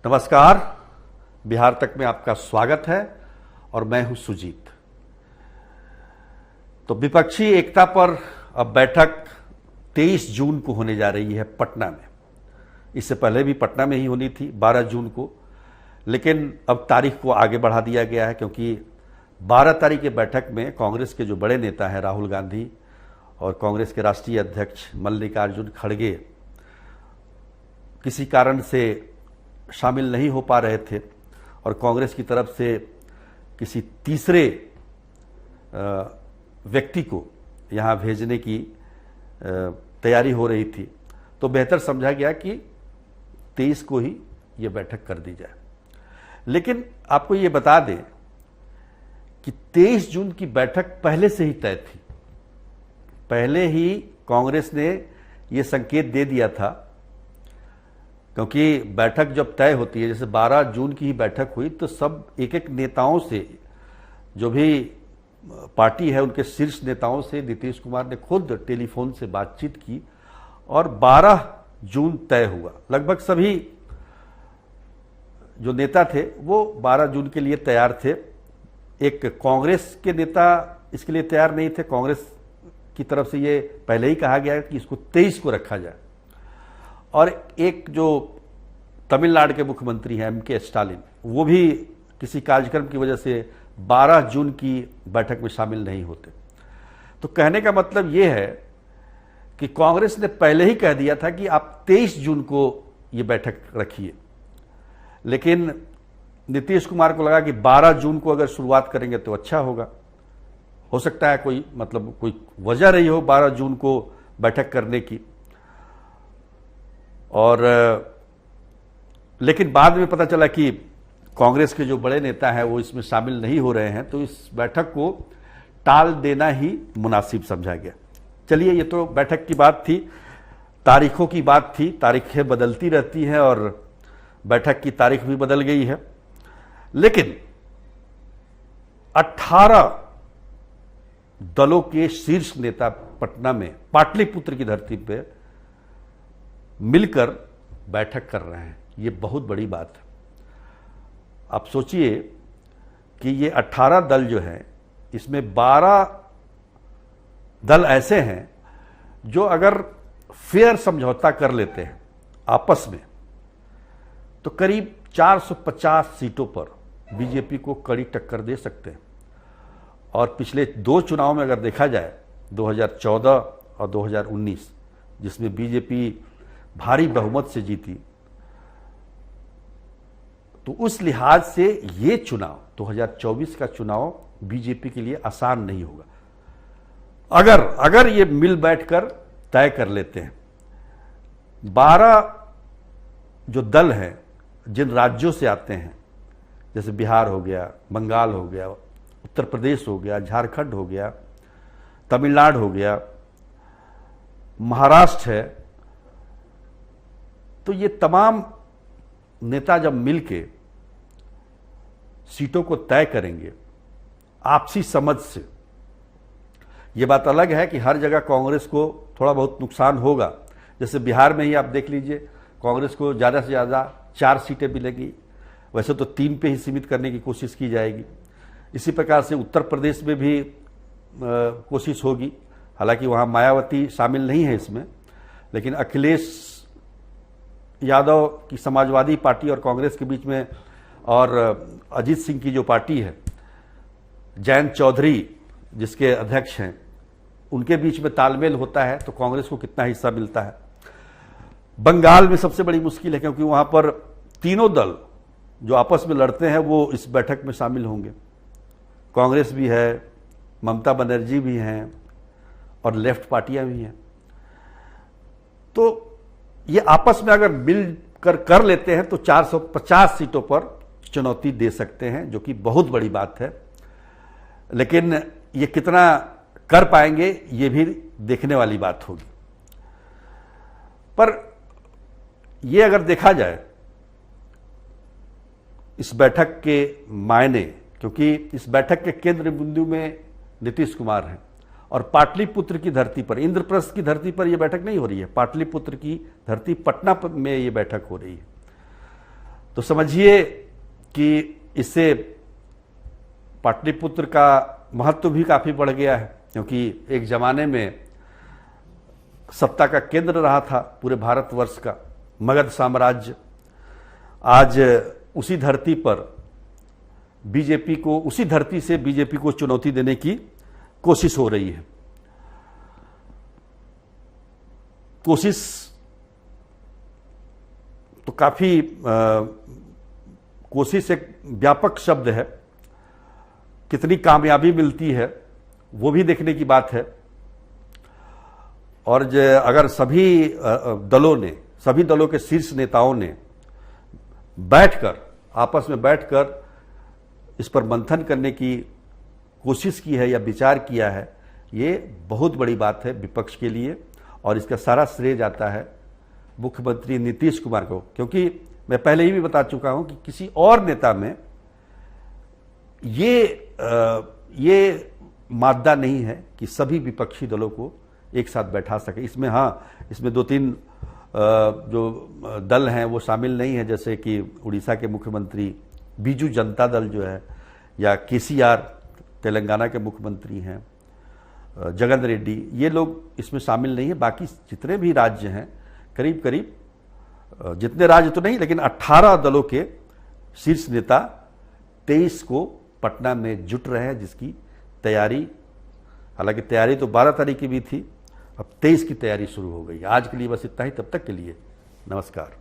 नमस्कार। बिहार तक में आपका स्वागत है और मैं हूं सुजीत। तो विपक्षी एकता पर अब बैठक 23 जून को होने जा रही है पटना में। इससे पहले भी पटना में ही होनी थी 12 जून को, लेकिन अब तारीख को आगे बढ़ा दिया गया है क्योंकि 12 तारीख की बैठक में कांग्रेस के जो बड़े नेता हैं राहुल गांधी और कांग्रेस के राष्ट्रीय अध्यक्ष मल्लिकार्जुन खड़गे किसी कारण से शामिल नहीं हो पा रहे थे और कांग्रेस की तरफ से किसी तीसरे व्यक्ति को यहाँ भेजने की तैयारी हो रही थी। तो बेहतर समझा गया कि 23 को ही ये बैठक कर दी जाए। लेकिन आपको ये बता दें कि 23 जून की बैठक पहले से ही तय थी। पहले ही कांग्रेस ने ये संकेत दे दिया था, क्योंकि बैठक जब तय होती है, जैसे 12 जून की ही बैठक हुई, तो सब एक एक नेताओं से, जो भी पार्टी है उनके शीर्ष नेताओं से नीतीश कुमार ने खुद टेलीफोन से बातचीत की और 12 जून तय हुआ। लगभग सभी जो नेता थे वो 12 जून के लिए तैयार थे। एक कांग्रेस के नेता इसके लिए तैयार नहीं थे। कांग्रेस की तरफ से ये पहले ही कहा गया कि इसको 23 को रखा जाए। और एक जो तमिलनाडु के मुख्यमंत्री हैं एम.के. स्टालिन, वो भी किसी कार्यक्रम की वजह से 12 जून की बैठक में शामिल नहीं होते। तो कहने का मतलब ये है कि कांग्रेस ने पहले ही कह दिया था कि आप 23 जून को ये बैठक रखिए, लेकिन नीतीश कुमार को लगा कि 12 जून को अगर शुरुआत करेंगे तो अच्छा होगा। हो सकता है कोई वजह रही हो 12 जून को बैठक करने की। और लेकिन बाद में पता चला कि कांग्रेस के जो बड़े नेता हैं वो इसमें शामिल नहीं हो रहे हैं, तो इस बैठक को टाल देना ही मुनासिब समझा गया। चलिए, ये तो बैठक की बात थी, तारीखों की बात थी। तारीखें बदलती रहती हैं और बैठक की तारीख भी बदल गई है। लेकिन 18 दलों के शीर्ष नेता पटना में पाटलिपुत्र की धरती पे मिलकर बैठक कर रहे हैं। ये बहुत बड़ी बात है। आप सोचिए कि ये 18 दल जो हैं, इसमें 12 दल ऐसे हैं जो अगर फेयर समझौता कर लेते हैं आपस में, तो करीब 450 सीटों पर बीजेपी को कड़ी टक्कर दे सकते हैं। और पिछले 2 चुनाव में अगर देखा जाए, 2014 और 2019, जिसमें बीजेपी भारी बहुमत से जीती, तो उस लिहाज से ये चुनाव 2024 का चुनाव बीजेपी के लिए आसान नहीं होगा। अगर ये मिल बैठकर तय कर लेते हैं। 12 जो दल हैं जिन राज्यों से आते हैं, जैसे बिहार हो गया, बंगाल हो गया, उत्तर प्रदेश हो गया, झारखंड हो गया, तमिलनाडु हो गया, महाराष्ट्र है, तो ये तमाम नेता जब मिलके सीटों को तय करेंगे आपसी समझ से, ये बात अलग है कि हर जगह कांग्रेस को थोड़ा बहुत नुकसान होगा। जैसे बिहार में ही आप देख लीजिए, कांग्रेस को ज़्यादा से ज़्यादा 4 सीटें मिलेंगी, वैसे तो 3 पे ही सीमित करने की कोशिश की जाएगी। इसी प्रकार से उत्तर प्रदेश में भी कोशिश होगी। हालांकि वहाँ मायावती शामिल नहीं है इसमें, लेकिन अखिलेश यादव की समाजवादी पार्टी और कांग्रेस के बीच में, और अजीत सिंह की जो पार्टी है, जयंत चौधरी जिसके अध्यक्ष हैं, उनके बीच में तालमेल होता है, तो कांग्रेस को कितना हिस्सा मिलता है। बंगाल में सबसे बड़ी मुश्किल है, क्योंकि वहां पर तीनों दल जो आपस में लड़ते हैं वो इस बैठक में शामिल होंगे। कांग्रेस भी है, ममता बनर्जी भी हैं और लेफ्ट पार्टियां भी हैं। तो ये आपस में अगर मिलकर कर लेते हैं तो 450 सीटों पर चुनौती दे सकते हैं, जो कि बहुत बड़ी बात है। लेकिन ये कितना कर पाएंगे ये भी देखने वाली बात होगी। पर ये अगर देखा जाए इस बैठक के मायने, क्योंकि इस बैठक के केंद्र बिंदु में नीतीश कुमार हैं और पाटलिपुत्र की धरती पर, इंद्रप्रस्थ की धरती पर यह बैठक नहीं हो रही है, पाटलिपुत्र की धरती पटना में ये बैठक हो रही है। तो समझिए कि इससे पाटलिपुत्र का महत्व भी काफी बढ़ गया है, क्योंकि एक जमाने में सत्ता का केंद्र रहा था पूरे भारतवर्ष का मगध साम्राज्य। आज उसी धरती पर बीजेपी को, उसी धरती से बीजेपी को चुनौती देने की कोशिश हो रही है। कोशिश तो काफी कोशिश एक व्यापक शब्द है, कितनी कामयाबी मिलती है वो भी देखने की बात है। और अगर सभी दलों के शीर्ष नेताओं ने बैठकर, आपस में बैठकर इस पर मंथन करने की कोशिश की है या विचार किया है, ये बहुत बड़ी बात है विपक्ष के लिए। और इसका सारा श्रेय जाता है मुख्यमंत्री नीतीश कुमार को, क्योंकि मैं पहले ही भी बता चुका हूं कि किसी और नेता में ये मादा नहीं है कि सभी विपक्षी दलों को एक साथ बैठा सके। इसमें 2-3 जो दल हैं वो शामिल नहीं है, जैसे कि उड़ीसा के मुख्यमंत्री बीजू जनता दल जो है, या केसीआर तेलंगाना के मुख्यमंत्री हैं, जगन रेड्डी, ये लोग इसमें शामिल नहीं है। बाकी जितने भी राज्य हैं, करीब करीब जितने राज्य तो नहीं, लेकिन 18 दलों के शीर्ष नेता 23 को पटना में जुट रहे हैं, जिसकी तैयारी, हालांकि तैयारी तो 12 तारीख की भी थी, अब 23 की तैयारी शुरू हो गई। आज के लिए बस इतना ही, तब तक के लिए नमस्कार।